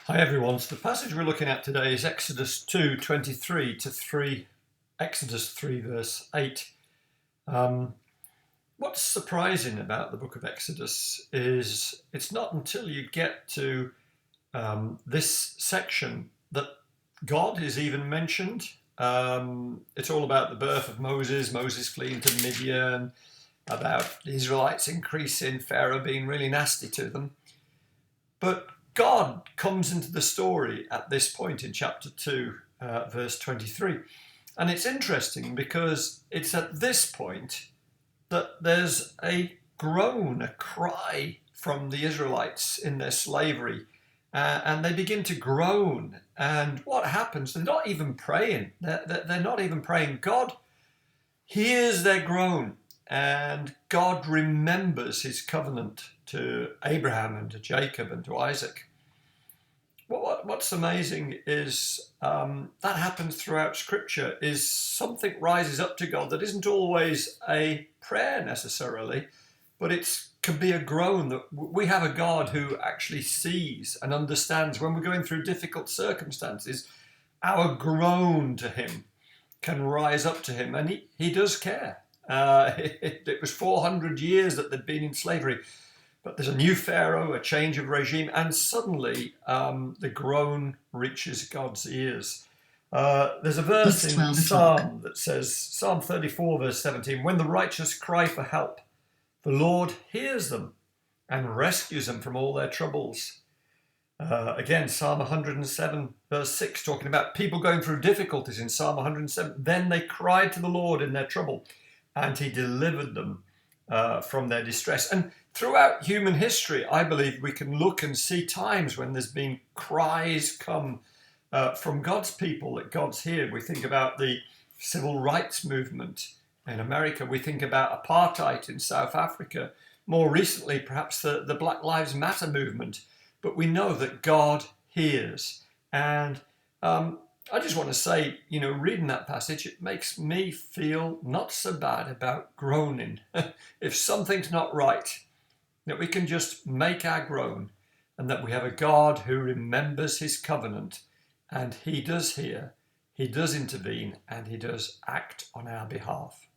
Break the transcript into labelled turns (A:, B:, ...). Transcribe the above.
A: Hi everyone, so the passage we're looking at today is Exodus 2:23 to Exodus 3 verse 8. What's surprising about the book of Exodus is it's not until you get to this section that God is even mentioned. It's all about the birth of Moses fleeing to Midian, about the Israelites increasing, Pharaoh being really nasty to them. But God comes into the story at this point in chapter 2, verse 23. And it's interesting because it's at this point that there's a groan, a cry from the Israelites in their slavery. And they begin to groan. And what happens? They're not even praying. They're not even praying. God hears their groan. And God remembers his covenant to Abraham and to Jacob and to Isaac. What's amazing is that happens throughout Scripture, is something rises up to God that isn't always a prayer necessarily, but it can be a groan. That we have a God who actually sees and understands when we're going through difficult circumstances. Our groan to him can rise up to him, and he does care. It was 400 years that they'd been in slavery. But there's a new Pharaoh, a change of regime, and suddenly the groan reaches God's ears. There's a verse in Psalm that says, Psalm 34, verse 17, when the righteous cry for help, the Lord hears them and rescues them from all their troubles. Again, Psalm 107, verse 6, talking about people going through difficulties in Psalm 107. Then they cried to the Lord in their trouble, and he delivered them from their distress. And throughout human history, I believe we can look and see times when there's been cries come from God's people, that God's here. We think about the civil rights movement in America. We think about apartheid in South Africa. More recently, perhaps the Black Lives Matter movement. But we know that God hears. And I just want to say, reading that passage, it makes me feel not so bad about groaning. If something's not right, that we can just make our groan, and that we have a God who remembers his covenant, and he does hear, he does intervene, and he does act on our behalf.